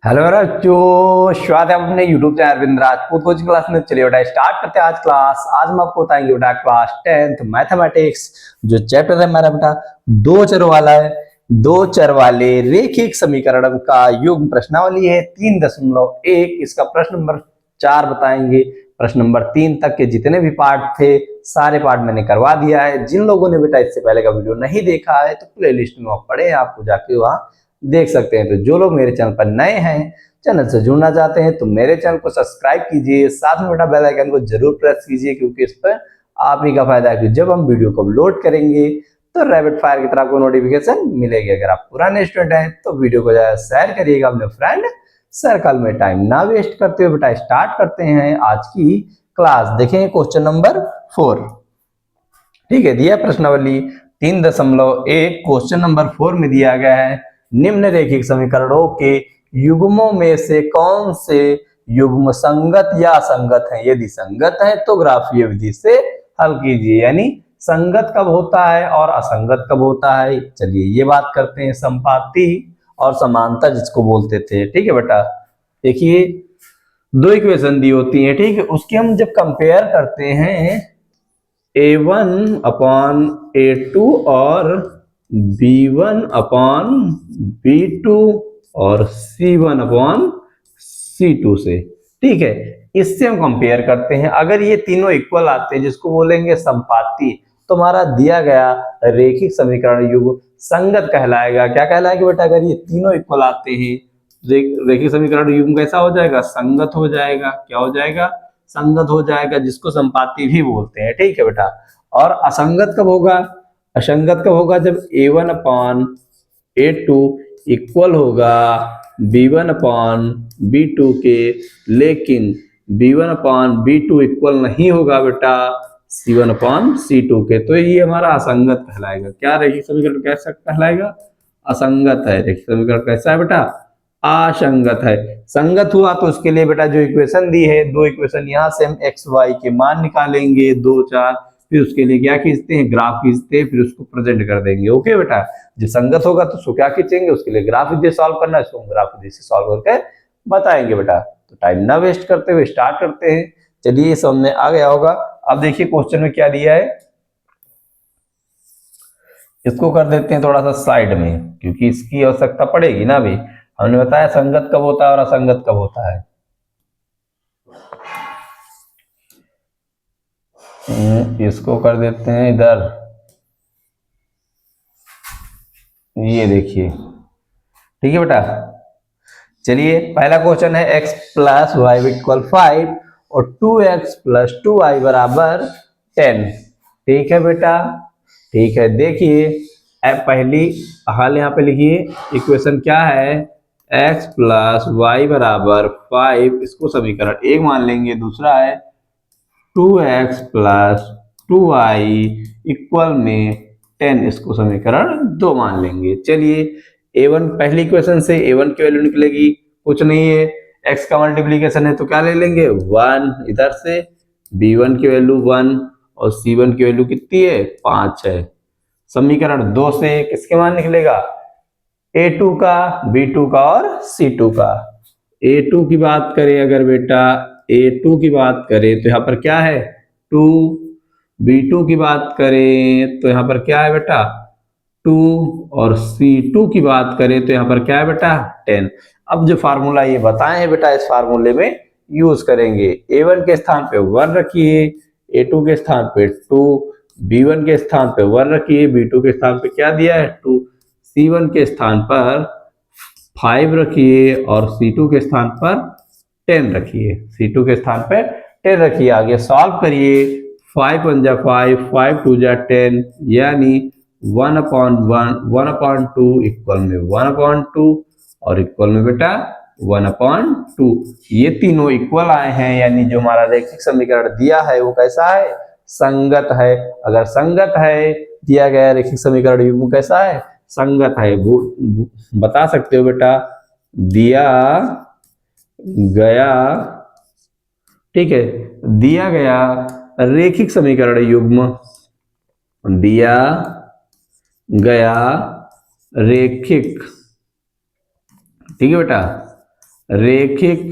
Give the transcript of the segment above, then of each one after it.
Hello बच्चों, स्वागत है अपने YouTube channel Arvind Rajput coaching class में। चलिए बेटा स्टार्ट करते हैं आज क्लास। आज हम आपको बताएंगे बेटा क्लास 10th मैथमेटिक्स जो चैप्टर है हमारा बेटा दो चर वाला है। दो चर वाले रेखिक समीकरण का युग्म प्रश्नावली है 3.1। इसका प्रश्न नंबर 4 बताएंगे। प्रश्न नंबर 3 तक के जितने भी पार्ट थे सारे पार्ट मैंने करवा दिया है। जिन लोगों ने बेटा इससे पहले का वीडियो नहीं देखा है तो प्ले लिस्ट में आप पढ़े, आपको जाके वहां देख सकते हैं। तो जो लोग मेरे चैनल पर नए हैं, चैनल से जुड़ना चाहते हैं तो मेरे चैनल को सब्सक्राइब कीजिए, साथ में बेटा बेल आइकन को जरूर प्रेस कीजिए, क्योंकि इस पर आप ही का फायदा है कि जब हम वीडियो को अपलोड करेंगे तो रैपिड फायर की तरह आपको नोटिफिकेशन मिलेगी। अगर आप पुराने स्टूडेंट हैं तो वीडियो को ज्यादा शेयर करिएगा अपने फ्रेंड सर्कल में। टाइम ना वेस्ट करते हुए बेटा स्टार्ट करते हैं आज की क्लास। देखें क्वेश्चन नंबर 4। ठीक है, दिया प्रश्नावली 3.1। क्वेश्चन नंबर 4 में दिया गया है निम्न रेखिक समीकरणों के युग्मों में से कौन से युग्म संगत या असंगत हैं। यदि संगत है तो ग्राफीय विधि से हल कीजिए। यानी संगत कब होता है और असंगत कब होता है। चलिए ये बात करते हैं। संपाति और समानता जिसको बोलते थे। ठीक है बेटा, देखिए दो इक्वेशन दी होती है, ठीक है, उसकी हम जब कंपेयर करते हैं a1 अपॉन a2 और b1 अपॉन b2 और c1 अपॉन c2 से, ठीक है, इससे हम कंपेयर करते हैं। अगर ये तीनों इक्वल आते हैं जिसको बोलेंगे संपाती, तो हमारा दिया गया रेखिक समीकरण युग्म संगत कहलाएगा। क्या कहलाएगा बेटा? अगर ये तीनों इक्वल आते हैं रेखिक समीकरण युग्म कैसा हो जाएगा? संगत हो जाएगा। क्या हो जाएगा? संगत हो जाएगा, जिसको संपाती भी बोलते हैं। ठीक है बेटा। और असंगत कब होगा? असंगत कब होगा? जब a1 अपॉन a2 इक्वल होगा b1 अपॉन b2 के, लेकिन b1 अपॉन b2 इक्वल नहीं होगा बेटा c1 अपॉन c2 के, तो ये हमारा असंगत कहलाएगा। क्या रेखिक समीकरण कैसा कहलाएगा? असंगत है। रेखिक समीकरण कैसा है बेटा? असंगत है। संगत हुआ तो उसके लिए बेटा जो इक्वेशन दी है, दो इक्वेशन यहाँ से हम एक्स वाई के मान निकालेंगे 2 4, फिर उसके लिए क्या खींचते हैं? ग्राफ खींचते हैं, फिर उसको प्रेजेंट कर देंगे। ओके बेटा, जो संगत होगा तो उसको क्या खींचेंगे? उसके लिए ग्राफ विधि सॉल्व करना है, उसको हम ग्राफ विधि से सॉल्व करके बताएंगे बेटा। तो टाइम ना वेस्ट करते हुए स्टार्ट करते हैं। चलिए ये समझ में आ गया होगा। अब देखिए क्वेश्चन में क्या दिया है, इसको कर देते हैं थोड़ा सा साइड में, क्योंकि इसकी आवश्यकता पड़ेगी ना। अभी हमने बताया संगत कब होता है और असंगत कब होता है। इसको कर देते हैं इधर, ये देखिए। ठीक है बेटा, चलिए पहला क्वेश्चन है x प्लस वाई इक्वल 5 और 2x प्लस 2y बराबर 10। ठीक है बेटा, ठीक है। देखिए पहली हाल यहाँ पे लिखिए, इक्वेशन क्या है? x प्लस वाई बराबर 5, इसको समीकरण 1 मान लेंगे। दूसरा है 2x प्लस 2y इक्वल में 10, इसको समीकरण 2 मान लेंगे। चलिए a1, पहली इक्वेशन से a1 की वैल्यू निकलेगी, कुछ नहीं है, x का मल्टीप्लीकेशन है तो क्या ले लेंगे? 1 इधर से, b1 की वैल्यू 1 और c1 की वैल्यू कितनी है? 5 है। समीकरण 2 से किसके मान निकलेगा? a2 का, b2 का और c2 का। a2 की बात करें अगर बेटा, a2 की बात करें तो यहाँ पर क्या है? 2। b2 की बात करें तो यहाँ पर क्या है बेटा? 2। और c2 की बात करें तो यहाँ पर क्या है बेटा? 10। अब जो फार्मूला ये बताए हैं बेटा, इस फार्मूले में यूज करेंगे। a1 के स्थान पे 1 रखिए, a2 के स्थान पे 2, b1 के स्थान पे 1 रखिए, b2 के स्थान पे क्या दिया है? 2, c1 के स्थान पर 5 रखिए और c2 के स्थान पर 10 रखिए। c2 के स्थान पे 10 रखिए। आगे सॉल्व करिए। 5 1 जा 5, 5 2 जा 10, यानी 1/2 इक्वल में 1/2 और इक्वल में बेटा 1/2। ये तीनों इक्वल आए हैं, यानी जो हमारा रेखिक समीकरण दिया है वो कैसा है? संगत है। अगर संगत है, दिया गया रेखिक समीकरण युग्म कैसा है? संगत है। बता सकते हो बेटा, दिया गया, ठीक है, दिया गया रेखिक समीकरण युग्म, दिया गया रेखिक, ठीक है बेटा, रेखिक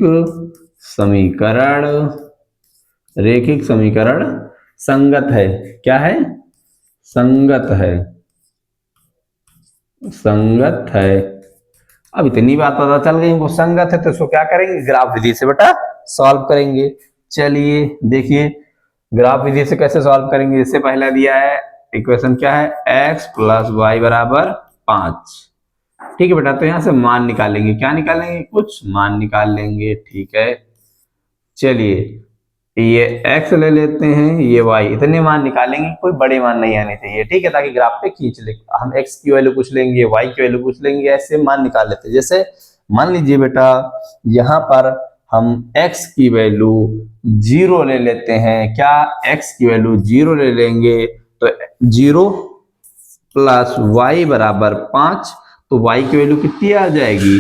समीकरण, रेखिक समीकरण संगत है। क्या है? संगत है, संगत है। अब इतनी बात पता चल गई वो संगत है, तो इसको क्या करेंगे? ग्राफ विधि से बेटा सॉल्व करेंगे। चलिए देखिए ग्राफ विधि से कैसे सॉल्व करेंगे। इससे पहला दिया है इक्वेशन क्या है? x प्लस वाई बराबर 5। ठीक है बेटा, तो यहां से मान निकालेंगे। क्या निकालेंगे? कुछ मान निकाल लेंगे। ठीक है, चलिए ये x ले लेते हैं, ये y, इतने मान निकालेंगे, कोई बड़े मान नहीं आने चाहिए। ठीक है, ताकि ग्राफ पे खींच ले। हम x की वैल्यू पूछ लेंगे, y की वैल्यू पूछ लेंगे, ऐसे मान निकाल लेते हैं। जैसे मान लीजिए बेटा यहाँ पर हम x की वैल्यू 0 ले लेते हैं। क्या? x की वैल्यू 0 ले लेंगे तो 0 प्लस y बराबर 5, तो y की वैल्यू कितनी आ जाएगी?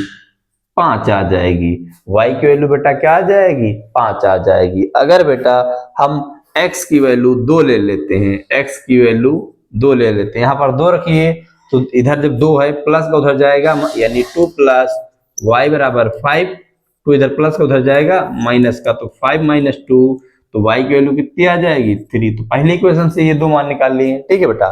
5 आ जाएगी। y की वैल्यू बेटा क्या आ जाएगी? 5 आ जाएगी। अगर बेटा हम x की वैल्यू 2 ले लेते हैं, x की वैल्यू 2 ले लेते हैं, यहाँ पर 2 रखिए, तो इधर जब 2 है प्लस का उधर जाएगा, यानी 2 प्लस y बराबर 5, तो इधर प्लस का उधर जाएगा माइनस का, तो 5 माइनस 2, तो y की वैल्यू कितनी आ जाएगी? 3। तो पहले इक्वेशन से ये दो मान निकाल लिए। ठीक है बेटा,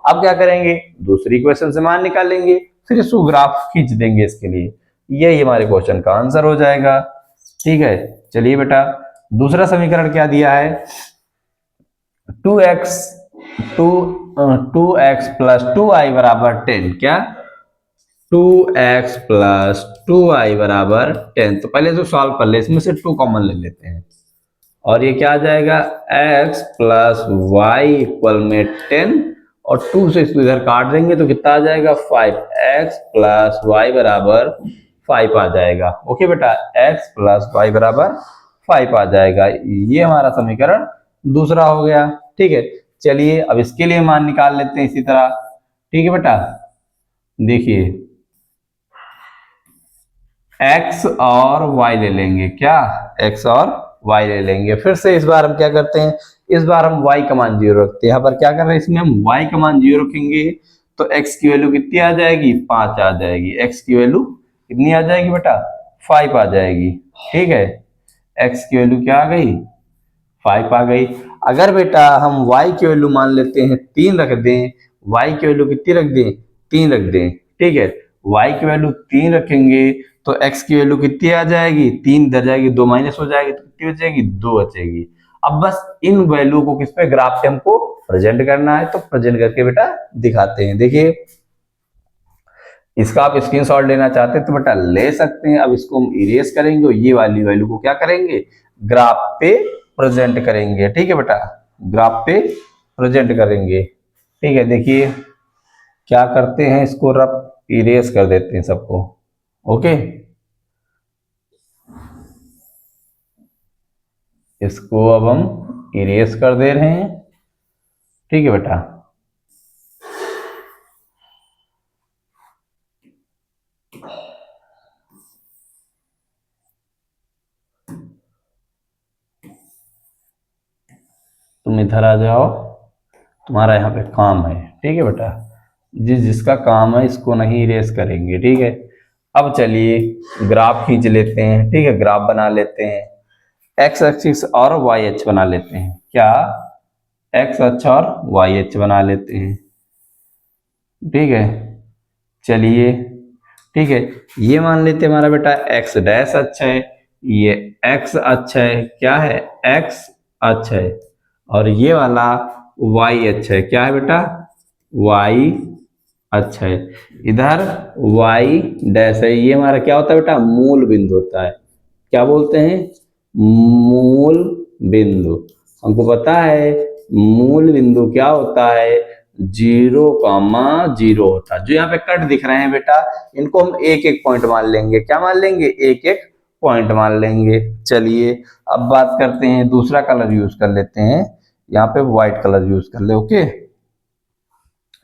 अब क्या करेंगे? दूसरी इक्वेशन से मान निकालेंगे, फिर इसको ग्राफ खींच देंगे इसके लिए। यही हमारे क्वेश्चन का आंसर हो जाएगा। ठीक है, चलिए बेटा दूसरा समीकरण क्या दिया है? 2x 2x प्लस 2i बराबर 10। क्या? 2x प्लस 2i बराबर 10। तो पहले तो सॉल्व कर ले, इसमें से 2 कॉमन ले लेते हैं, और ये क्या आ जाएगा? x प्लस वाई इक्वल में 10, और 2 से इसको इधर काट देंगे तो कितना आ जाएगा? 5x प्लस वाई बराबर 5 आ जाएगा। ओके बेटा, x प्लस वाई बराबर 5 आ जाएगा। ये हमारा समीकरण दूसरा हो गया। ठीक है, चलिए अब इसके लिए मान निकाल लेते हैं इसी तरह। ठीक है बेटा, देखिए x और y ले लेंगे। क्या? x और y ले लेंगे। फिर से इस बार हम क्या करते हैं? इस बार हम y का मान 0 रखते हैं। यहाँ पर क्या कर रहे हैं? इसमें हम y का मान 0 रखेंगे, तो x की वैल्यू कितनी आ जाएगी? 5 आ जाएगी। x की वैल्यू कितनी आ जाएगी बेटा? 5 आ जाएगी। ठीक है, x की वैल्यू क्या आ गई? 5 आ गई। अगर बेटा हम y की वैल्यू मान लेते हैं 3 रख दें, y की वैल्यू कितनी रख दें? 3 रख दें। ठीक है, y की वैल्यू 3 रखेंगे तो x की वैल्यू कितनी आ जाएगी? 3 इधर जाएगी, 2 माइनस हो जाएगी, तो कितनी बचेगी? 2 बचेगी। अब बस इन वैल्यू को किस पे? ग्राफ पे हमको प्रेजेंट करना है, तो प्रेजेंट करके बेटा दिखाते हैं। देखिए इसका आप स्क्रीनशॉट लेना चाहते हैं तो बेटा ले सकते हैं। अब इसको हम इरेज करेंगे और ये वाली वैल्यू को क्या करेंगे? ग्राफ पे प्रेजेंट करेंगे। ठीक है बेटा, ग्राफ पे प्रेजेंट करेंगे। ठीक है, देखिए क्या करते हैं, इसको रफ इरेज कर देते हैं सबको। ओके, इसको अब हम इरेज कर दे रहे हैं। ठीक है बेटा, तुम इधर आ जाओ, तुम्हारा यहाँ पे काम है। ठीक है बेटा, जिसका काम है इसको नहीं इरेज करेंगे। ठीक है, अब चलिए ग्राफ खींच लेते हैं। ठीक है, ग्राफ बना लेते हैं, एक्स एक्सिस और वाई अक्ष बना लेते हैं। क्या? एक्स अक्ष और वाई अक्ष बना लेते हैं। ठीक है, चलिए ठीक है, ये मान लेते हैं हमारा बेटा एक्स डैश अक्ष है, ये एक्स अक्ष है। क्या है? एक्स अक्ष है। और ये वाला वाई अक्ष है। क्या है बेटा? वाई अक्ष है। इधर वाई डैश है। ये हमारा क्या होता है बेटा? मूल बिंदु होता है। क्या बोलते हैं? मूल बिंदु। हमको पता है मूल बिंदु क्या होता है? 0,0 होता है। जो यहाँ पे कट दिख रहे हैं बेटा, इनको हम एक एक पॉइंट मान लेंगे। क्या मान लेंगे? एक एक पॉइंट मान लेंगे। चलिए अब बात करते हैं, दूसरा कलर यूज कर लेते हैं। यहाँ पे व्हाइट कलर यूज कर ले। ओके,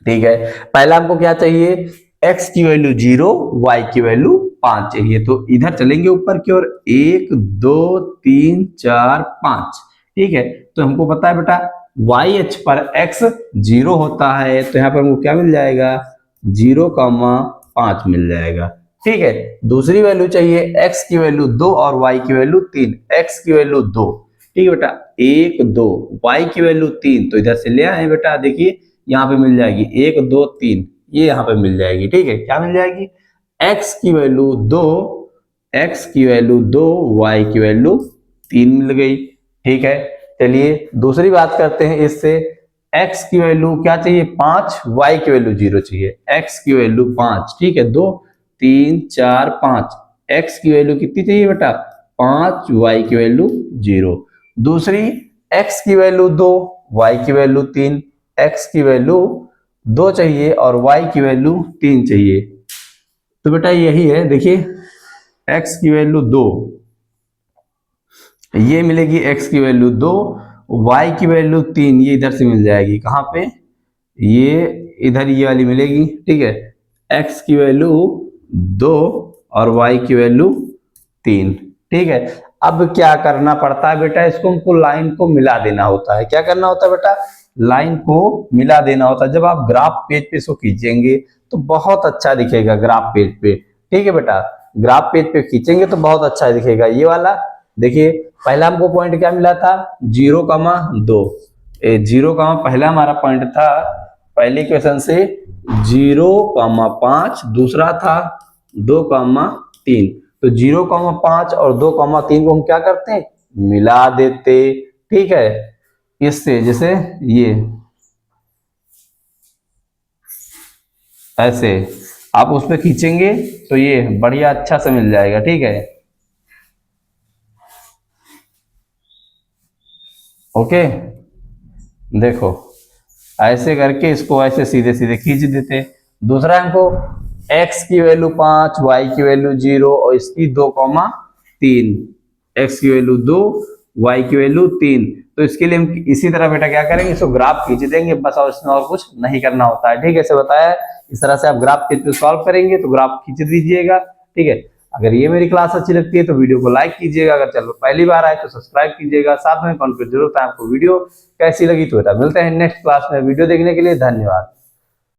ठीक है, पहला हमको क्या चाहिए? x की वैल्यू 0, y की वैल्यू 5 चाहिए। तो इधर चलेंगे ऊपर की ओर, 1 2 3 4 5। ठीक है, तो हमको पता है बेटा y अक्ष पर x 0 होता है, तो यहाँ पर हमको क्या मिल जाएगा? 0,5 मिल जाएगा। ठीक है। दूसरी वैल्यू चाहिए x की वैल्यू 2 और y की वैल्यू 3। x की वैल्यू 2, ठीक है बेटा, 1 2, y की वैल्यू 3, तो इधर से ले आए बेटा, देखिए यहाँ पे मिल जाएगी 1 2 3, ये यहाँ पे मिल जाएगी। ठीक है, क्या मिल जाएगी, x की वैल्यू 2, x की वैल्यू 2, y की वैल्यू 3 मिल गई। ठीक है, चलिए दूसरी बात करते हैं इससे। x की वैल्यू क्या चाहिए, 5, y की वैल्यू 0 चाहिए। x की वैल्यू 5, ठीक है, 2 3 4 5, x की वैल्यू कितनी चाहिए बेटा, 5, y की वैल्यू 0। दूसरी x की वैल्यू 2, y की वैल्यू 3, x की वैल्यू 2 चाहिए और y की वैल्यू 3 चाहिए। तो बेटा यही है, देखिए x की वैल्यू 2, ये मिलेगी x की वैल्यू 2, y की वैल्यू 3, ये इधर से मिल जाएगी, कहाँ पे, ये इधर ये वाली मिलेगी। ठीक है, x की वैल्यू 2 और y की वैल्यू 3। ठीक है, अब क्या करना पड़ता है बेटा, इसको हमको लाइन को मिला देना होता है। क्या करना होता है बेटा, लाइन को मिला देना होता है। जब आप ग्राफ पेज पे इसको खींचेंगे तो बहुत अच्छा दिखेगा ग्राफ पेज पे। ठीक है बेटा, ग्राफ पेज पे खींचेंगे तो बहुत अच्छा दिखेगा। ये वाला देखिए, पहला हमको पॉइंट क्या मिला था, 0,2, 0, पहला हमारा पॉइंट था पहले क्वेश्चन से 0,5, दूसरा था 2,3। तो 0,5 और 2,3 को हम क्या करते हैं, मिला देते। ठीक है, इससे जैसे ये ऐसे आप उस पर खींचेंगे तो ये बढ़िया अच्छा से मिल जाएगा। ठीक है, ओके, देखो ऐसे करके इसको ऐसे सीधे सीधे खींच देते। दूसरा हमको x की वैल्यू 5, y की वैल्यू 0 और इसकी 2,3, x की वैल्यू 2, y की वैल्यू 3। तो इसके लिए हम इसी तरह बेटा क्या करेंगे, इसको ग्राफ खींच देंगे बस, और इसमें और कुछ नहीं करना होता है। ठीक है, ऐसे बताया है, इस तरह से आप ग्राफ के सॉल्व करेंगे तो ग्राफ खींच दीजिएगा। ठीक है, अगर ये मेरी क्लास अच्छी लगती है तो वीडियो को लाइक कीजिएगा, अगर चलो पहली बार आए तो सब्सक्राइब कीजिएगा, साथ में कमेंट जरूर था आपको वीडियो कैसी लगी। तो बेटा मिलते हैं नेक्स्ट क्लास में, वीडियो देखने के लिए धन्यवाद।